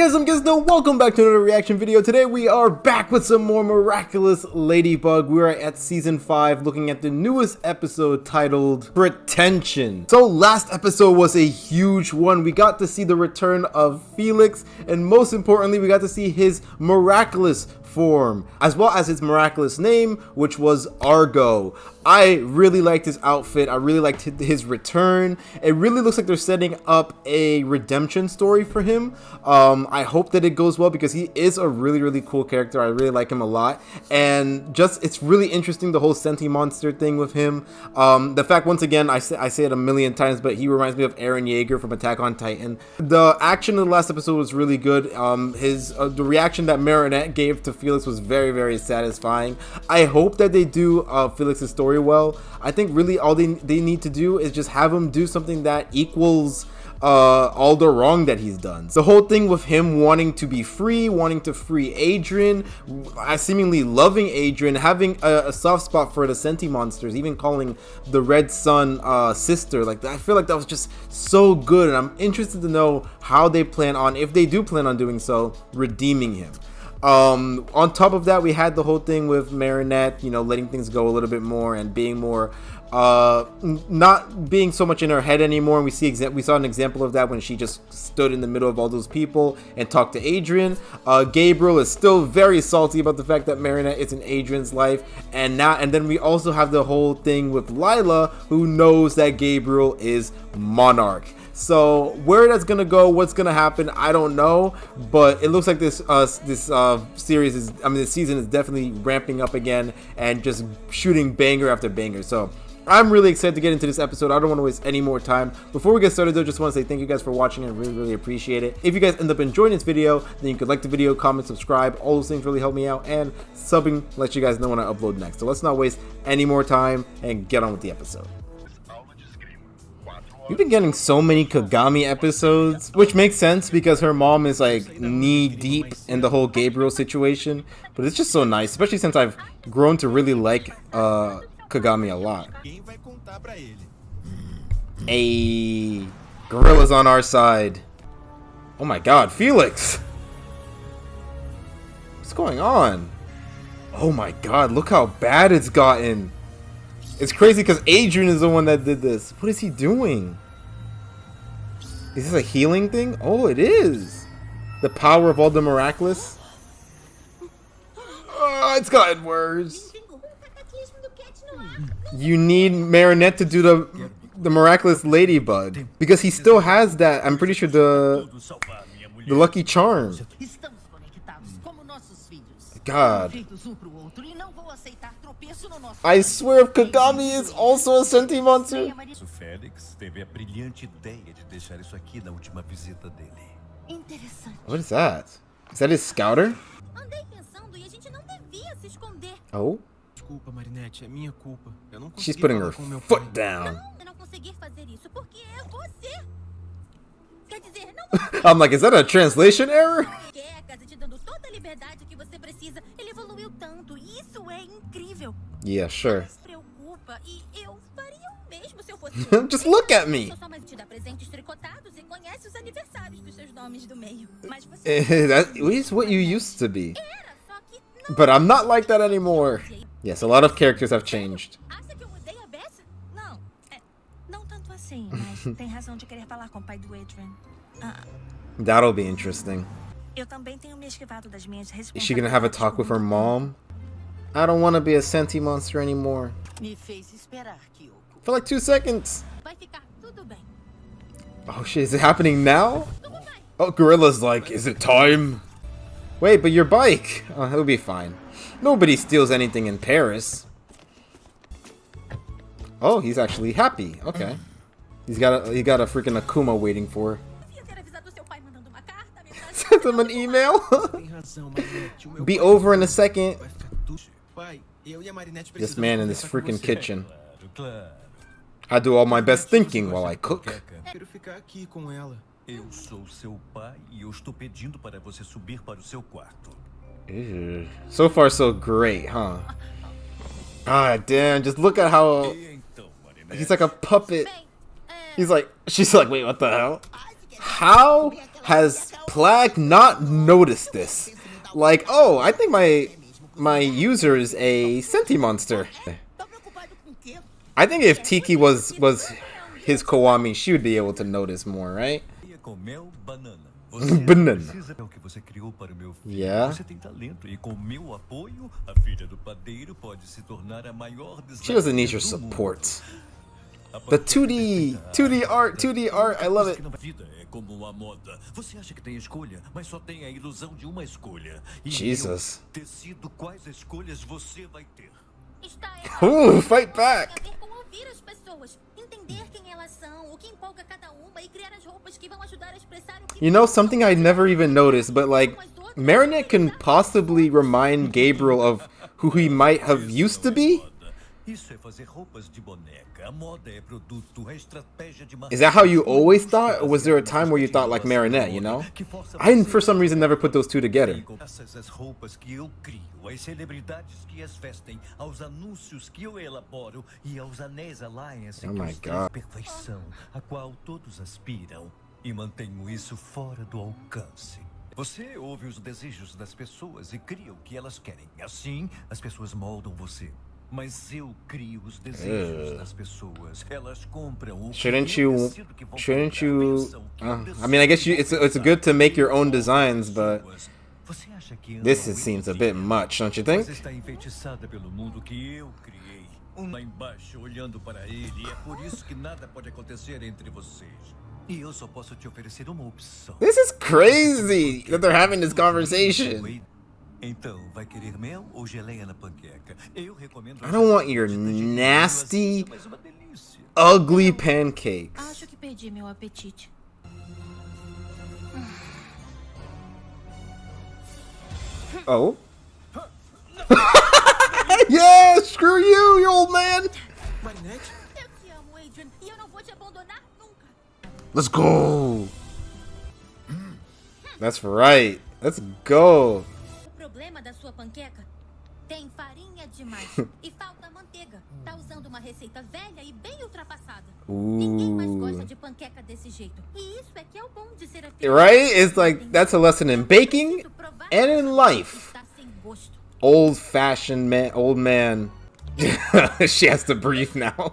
guys, I'm Gizno. Welcome back to another reaction video. Today we are back with some more Miraculous Ladybug. We are at season 5 looking at the newest episode titled Pretension. So last episode was a huge one. We got to see the return of Felix, and most importantly we got to see his miraculous form, as well as his miraculous name, which was Argo. I really liked his outfit. I really liked his return. It really looks like they're setting up a redemption story for him. I hope that it goes well because he is a really cool character. I really like him a lot, and just it's really interesting, the whole Senti-Monster thing with him. The fact, once again, I say it a million times, but he reminds me of Eren Yeager from Attack on Titan. The action in the last episode was really good. The reaction that Marinette gave to Felix was very satisfying. I hope that they do Felix's story well. I think really all they need to do is just have him do something that equals all the wrong that he's done. The whole thing with him wanting to be free, wanting to free Adrian, seemingly loving Adrian, having a soft spot for the Senti-Monsters, even calling the Red Sun sister. Like, I feel like that was just so good, and I'm interested to know how they plan on, if they do plan on doing so, redeeming him. On top of that, we had the whole thing with Marinette, you know, letting things go a little bit more and being more not being so much in her head anymore. And we saw an example of that when she just stood in the middle of all those people and talked to Adrian. Gabriel is still very salty about the fact that Marinette is in Adrian's life, and then we also have the whole thing with Lila, who knows that Gabriel is Monarch. So where that's gonna go, what's gonna happen, I don't know, but it looks like this series is, this season is definitely ramping up again and just shooting banger after banger. So I'm really excited to get into this episode. I don't want to waste any more time. Before we get started though, just want to say thank you guys for watching. I really appreciate it. If you guys end up enjoying this video, then you could like the video, comment, subscribe. All those things really help me out, and subbing lets you guys know when I upload next. So let's not waste any more time and get on with the episode. We've been getting so many Kagami episodes, which makes sense because her mom is like knee deep in the whole Gabriel situation, but it's just so nice, especially since I've grown to really like Kagami a lot. Hey, Gorilla's on our side. Oh my god, Felix! What's going on? Oh my god, look how bad it's gotten. It's crazy because Adrian is the one that did this. What is he doing? Is this a healing thing? Oh, it is. The power of all the miraculous. Oh, it's gotten worse. You need Marinette to do the Miraculous Ladybug because he still has that. I'm pretty sure the lucky charm. God. I swear if Kagami is also a Senti-Monster. What is that? Is that his scouter? Oh? She's putting her foot down. I'm like, is that a translation error? Yeah, sure. Just look at me. That is what you used to be. But I'm not like that anymore. Yes, a lot of characters have changed. That'll be interesting. Is she gonna have a talk with her mom? I don't want to be a Senti-Monster anymore. For like 2 seconds. Oh shit, is it happening now? Oh, Gorilla's like, is it time? Wait, but your bike. Oh, it'll be fine. Nobody steals anything in Paris. Oh, he's actually happy. Okay. He got a freaking Akuma waiting for her. Sent him an email. Be over in a second. This man in this freaking kitchen. I do all my best thinking while I cook. Ew. So far so great, huh? Ah, damn, just look at how he's like a puppet. She's like, wait, what the hell? How has Plag not noticed this? Like, oh, I think my user is a Senti-Monster. I think if Tiki was his Kagami, she would be able to notice more, right? Banana. Yeah. She doesn't need your support. The 2D art, I love it. Jesus. Ooh, fight back. You know, something I never even noticed, but like, Marinette can possibly remind Gabriel of who he might have used to be? Is that how you always thought, or was there a time where you thought like Marinette, you know? I, for some reason, never put those two together. Oh my god. E mantenho isso fora do alcance. Você ouve os desejos das pessoas e cria o que elas querem. Assim, as pessoas moldam você. Mas eu crio os desejos das pessoas. Elas compram o Shouldn't you I mean, I guess it's good to make your own designs, but this seems a bit much, don't you think? Você está enfeitiçada pelo mundo que eu criei. Lá embaixo olhando para ele, e é por isso que nada pode acontecer entre vocês. This is crazy that they're having this conversation. I don't want your nasty, ugly pancakes. Oh? Yeah, screw you old man. Let's go. That's right. Let's go. O problema da sua panqueca tem farinha demais e falta manteiga. Tá usando uma receita velha e bem ultrapassada. Ninguém mais gosta de panqueca desse jeito. E isso é que é o bom de ser afim. Right? It's like that's a lesson in baking and in life. Old-fashioned man, old man. She has to breathe now.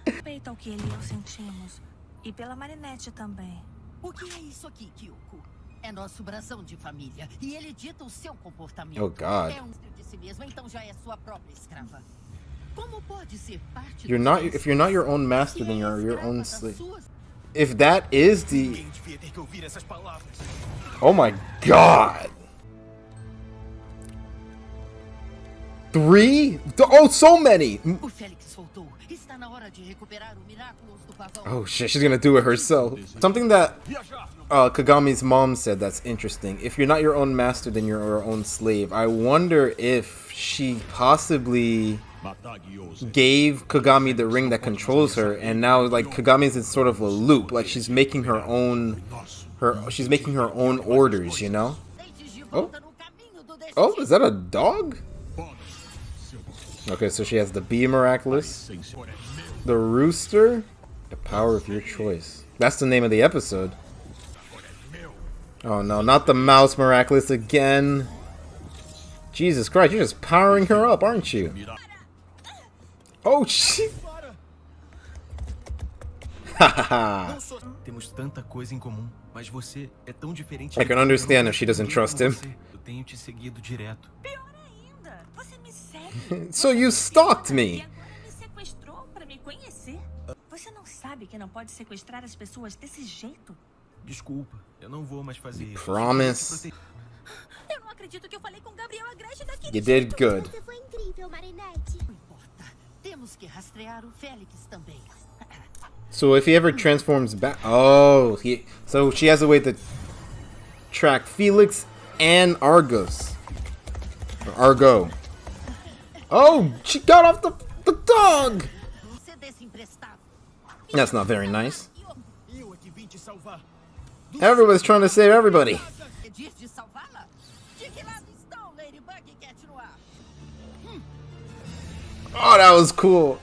Respeita o que ele e eu sentimos. E pela Marinette também. O que é isso aqui, Kyoko? É nosso brasão de família e ele dita o seu comportamento. Oh God. É de si mesmo, então já é sua própria escrava. Como pode ser parte if you're not your own master, then you're your own slave. If that is the Oh my God. 3? Oh, so many. O Félix voltou. Está na hora de recuperar o Miraculous do pavão. Oh shit, she's gonna do it herself. Something that Kagami's mom said that's interesting. If you're not your own master, then you're your own slave. I wonder if she possibly gave Kagami the ring that controls her, and now like Kagami's in sort of a loop. Like she's making her own orders, you know? Oh. Oh, is that a dog? Okay, so she has the Bee Miraculous, the Rooster, the Power of Your Choice. That's the name of the episode. Oh no, not the Mouse Miraculous again. Jesus Christ, you're just powering her up, aren't you? Oh shit! Hahaha. I can understand if she doesn't trust him. So you stalked me. Você não sabe que não pode sequestrar as pessoas desse jeito? Desculpa, eu não vou mais fazer isso. Promise. Eu não acredito que eu falei com Gabriel Agreste daquele. You did good. Você foi incrível, Marinette. Não importa. Temos que rastrear o Félix também. So if he ever transforms back, so she has a way to track Felix and Argos. Or Argo. Oh, she got off the dog. That's not very nice. Everyone's trying to save everybody. Oh, that was cool.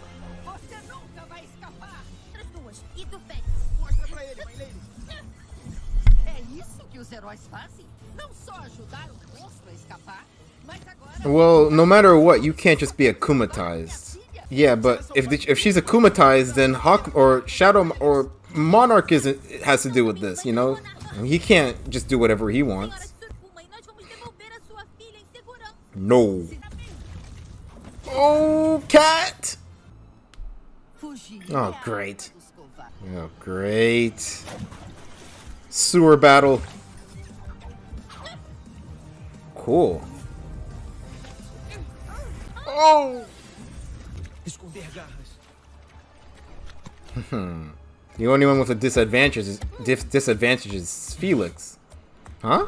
heróis fazem? Não só ajudar o monstro a escapar, mas agora... Well, no matter what, you can't just be akumatized. Yeah, but if she's akumatized, then Hawk or Shadow or Monarch has to do with this, you know? He can't just do whatever he wants. No. Oh, cat! Oh, great. Oh, great. Sewer battle. Cool. Oh! The only one with a disadvantage is Felix. Huh?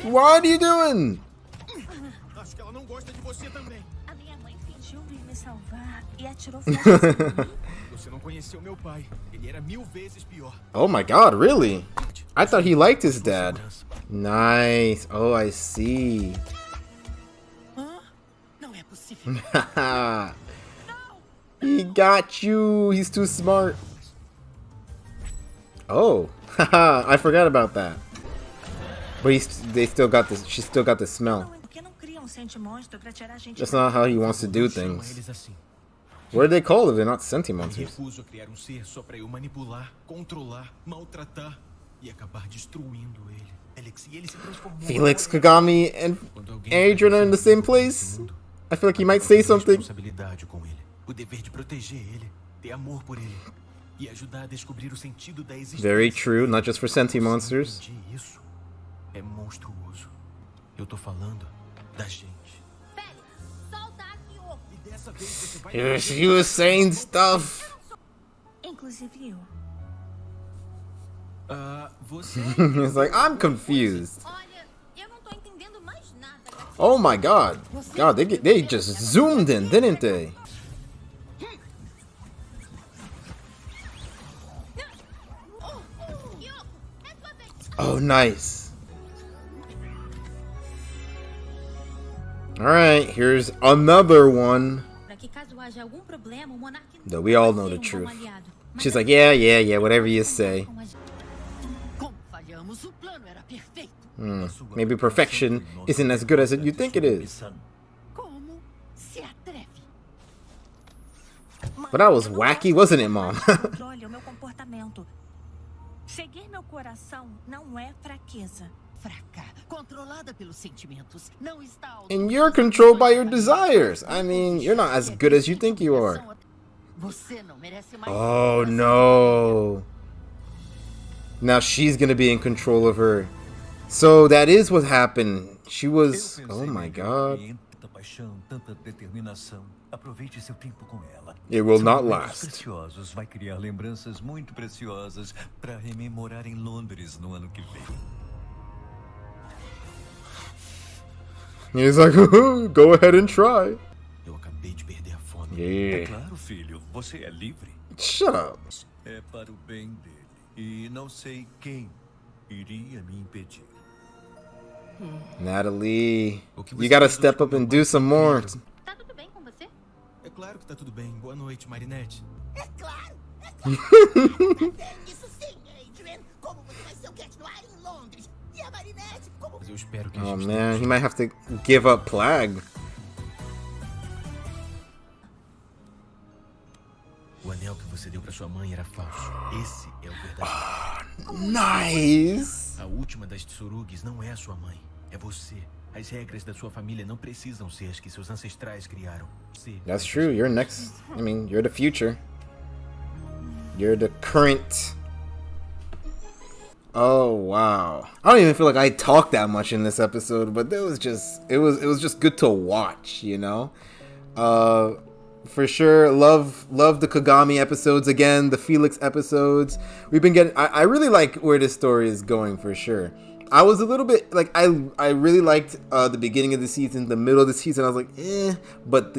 What are you doing? Acho que ela não gosta de você também. A minha mãe fingiu vir me salvar e atirou flechas em mim. Você não conheceu meu pai. Ele era 1000 vezes pior. Oh my god, really? I thought he liked his dad. Nice. Oh, I see. Não é possível. He got you. He's too smart. Oh, haha! I forgot about that. But they still got this. She still got the smell. Por que não cria SENTI-MONSTER pra tirar a gente? That's not how he wants to do things. Eles assim. What are they called if they're not SENTI-MONSTers? Recuso a criar ser só para eu manipular, controlar, maltratar e acabar destruindo ele. Alex, e ele se transformou. Felix, Kagami, and Adrian are in the same place. I feel like he might say something. Responsabilidade com ele, o dever de proteger ele, ter amor por ele e ajudar a descobrir o sentido da existência. Very true, not just for SENTI-MONSTers. Isso é monstruoso. Eu tô falando da gente. He was saying stuff. Inclusive eu. Você It's like, I'm confused. Olha, eu não tô entendendo mais nada. Oh my god. God, they just zoomed in, didn't they? Oh, nice. Alright, here's another one. Though we all know the truth. She's like, yeah, whatever you say. Maybe perfection isn't as good as you think it is. But that was wacky, wasn't it, Mom? Controle o meu comportamento. Seguir meu coração não é fraqueza. Fraca, controlada pelos sentimentos, não está. And you're controlled by your desires. I mean, you're not as good as you think you are. Você não merece mais. Oh no. Now she's gonna be in control of her. So that is what happened. She was. Oh my god. Tanta paixão, tanta determinação. Aproveite seu tempo com ela. It will São not momentos last. Preciosos, vai criar lembranças muito preciosas para rememorar em Londres no ano que vem. He's like, go ahead and try. Eu acabei de perder a fome. É Yeah. claro, filho, você é livre. Shut up. É para o bem dele. E não sei quem iria me impedir. Natalie, O que you você gotta fez step hoje up com and meu do pai some foi more. incrível. Tá tudo bem com você? É claro que tá tudo bem. Boa noite, Marinette. É claro. Isso sim, Adrian. Como você vai ser o continuar em Londres? E a Marinette, como... Mas eu espero que a Oh gente man, he might have to give up Plague. O anel que você deu pra sua mãe era falso. Esse é o verdadeiro. Nice. A última das tsurugs não é a sua mãe. É você. As regras da sua família não precisam ser as que seus ancestrais criaram. Você. That's true. You're next. I mean, you're the future. You're the current. Oh wow. I don't even feel like I talked that much in this episode, but it was just good to watch, you know? For sure, love the Kagami episodes again, the Felix episodes. We've been getting I really like where this story is going for sure. I was a little bit like I really liked the beginning of the season, the middle of the season I was like, but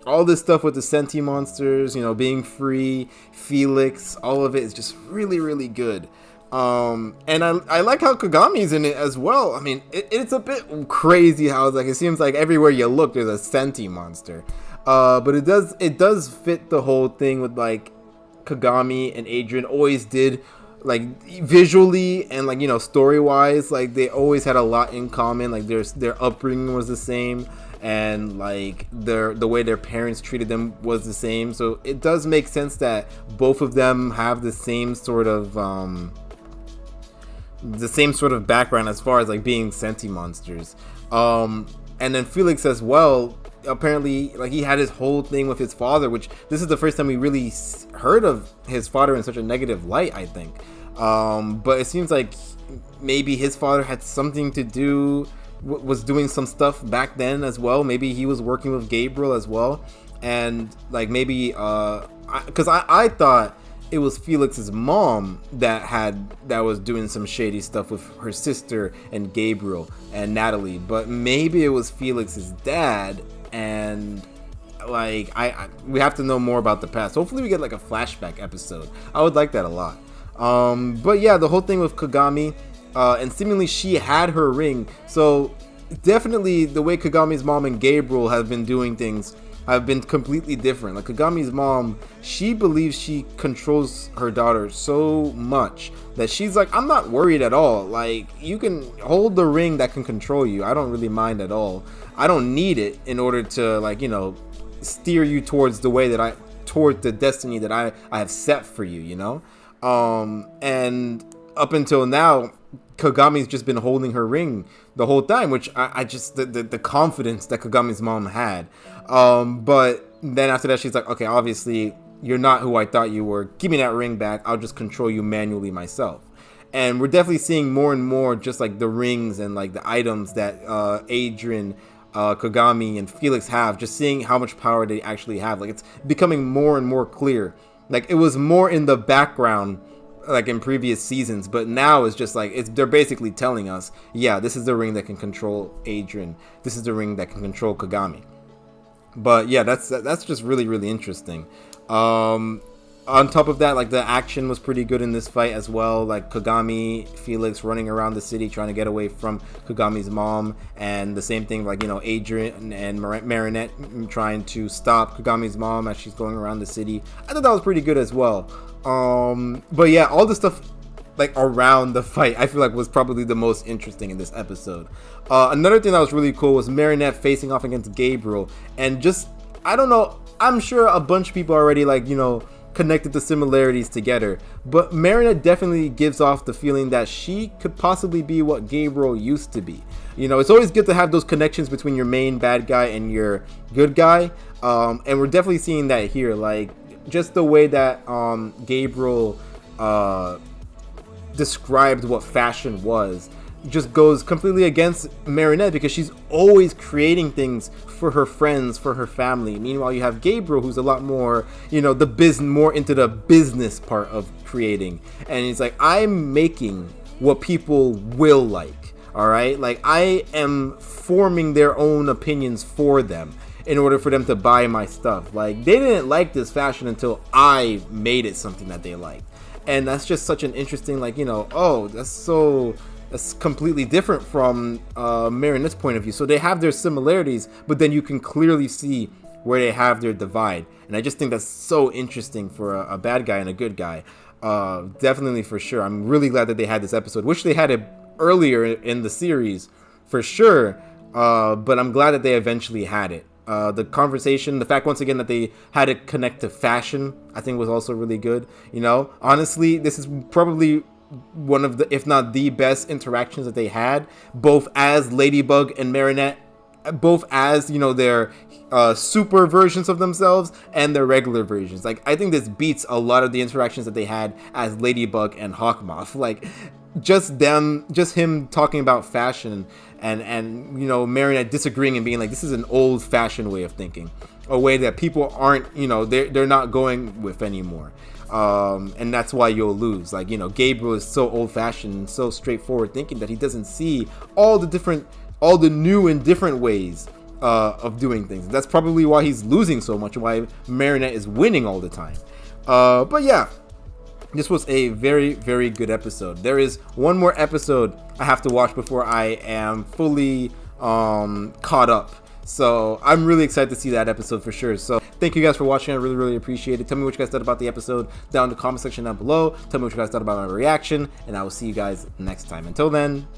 all this stuff with the SENTI-MONSTERs, you know, being free, Felix, all of it is just really, really good. And I like how Kagami's in it as well. I mean, it's a bit crazy how it's like it seems like everywhere you look there's a SENTI-MONSTER. But it does fit the whole thing with like Kagami and Adrian always did like visually and like, you know, story wise, like they always had a lot in common. Like their upbringing was the same, and like the way their parents treated them was the same. So it does make sense that both of them have the same sort of background as far as like being senti-monsters. And then Felix as well, apparently, like he had his whole thing with his father, which this is the first time we really heard of his father in such a negative light, I think. But it seems like maybe his father had something to do, was doing some stuff back then as well. Maybe he was working with Gabriel as well, and like maybe because I thought it was Felix's mom that was doing some shady stuff with her sister and Gabriel and Natalie, but maybe it was Felix's dad. And like we have to know more about the past. Hopefully we get like a flashback episode. I would like that a lot. But yeah, the whole thing with Kagami, and seemingly she had her ring, so definitely the way Kagami's mom and Gabriel have been doing things have been completely different. Like Kagami's mom, she believes she controls her daughter so much that she's like, I'm not worried at all. Like, you can hold the ring that can control you. I don't really mind at all. I don't need it in order to, like, you know, steer you towards the destiny that I have set for you, you know? And up until now, Kagami's just been holding her ring the whole time, which I just, the confidence that Kagami's mom had. But then after that, she's like, okay, obviously you're not who I thought you were. Give me that ring back. I'll just control you manually myself. And we're definitely seeing more and more just like the rings and like the items that Adrian, Kagami, and Felix have, just seeing how much power they actually have. Like, it's becoming more and more clear. Like, it was more in the background like in previous seasons, but now it's just like they're basically telling us, yeah, this is the ring that can control Adrian, this is the ring that can control Kagami. But yeah, that's just really, really interesting. On top of that, like the action was pretty good in this fight as well. Like Kagami, Felix running around the city trying to get away from Kagami's mom, and the same thing, like, you know, Adrian and Marinette trying to stop Kagami's mom as she's going around the city. I thought that was pretty good as well. But yeah, all the stuff like around the fight, I feel like was probably the most interesting in this episode. Another thing that was really cool was Marinette facing off against Gabriel, and just, I don't know, I'm sure a bunch of people already, like, you know, connected the similarities together, but Marinette definitely gives off the feeling that she could possibly be what Gabriel used to be. You know, it's always good to have those connections between your main bad guy and your good guy, and we're definitely seeing that here. Like, just the way that Gabriel described what fashion was just goes completely against Marinette, because she's always creating things for her friends, for her family. Meanwhile, you have Gabriel, who's a lot more, you know, more into the business part of creating, and he's like, I'm making what people will like. All right, like, I am forming their own opinions for them in order for them to buy my stuff. Like, they didn't like this fashion until I made it something that they liked. And that's just such an interesting, like, you know, oh, that's completely different from Marinette's point of view. So they have their similarities, but then you can clearly see where they have their divide. And I just think that's so interesting for a bad guy and a good guy. Definitely, for sure. I'm really glad that they had this episode. Wish they had it earlier in the series, for sure. But I'm glad that they eventually had it. The conversation, the fact once again that they had it connect to fashion, I think was also really good. You know, honestly, this is probably one of the, if not the best interactions that they had, both as Ladybug and Marinette, both as, you know, their super versions of themselves and their regular versions. Like, I think this beats a lot of the interactions that they had as Ladybug and Hawkmoth. Like, just him talking about fashion, and you know, Marinette disagreeing and being like, this is an old fashioned way of thinking, a way that people aren't, you know, they're not going with anymore. And that's why you'll lose. Like, you know, Gabriel is so old-fashioned and so straightforward thinking that he doesn't see all the new and different ways of doing things. That's probably why he's losing so much, why Marinette is winning all the time. But yeah, this was a very, very good episode. There is one more episode I have to watch before I am fully caught up. So I'm really excited to see that episode for sure. So Thank you guys for watching. I really, really appreciate it. Tell me what you guys thought about the episode down in the comment section down below. Tell me what you guys thought about my reaction, and I will see you guys next time. Until then,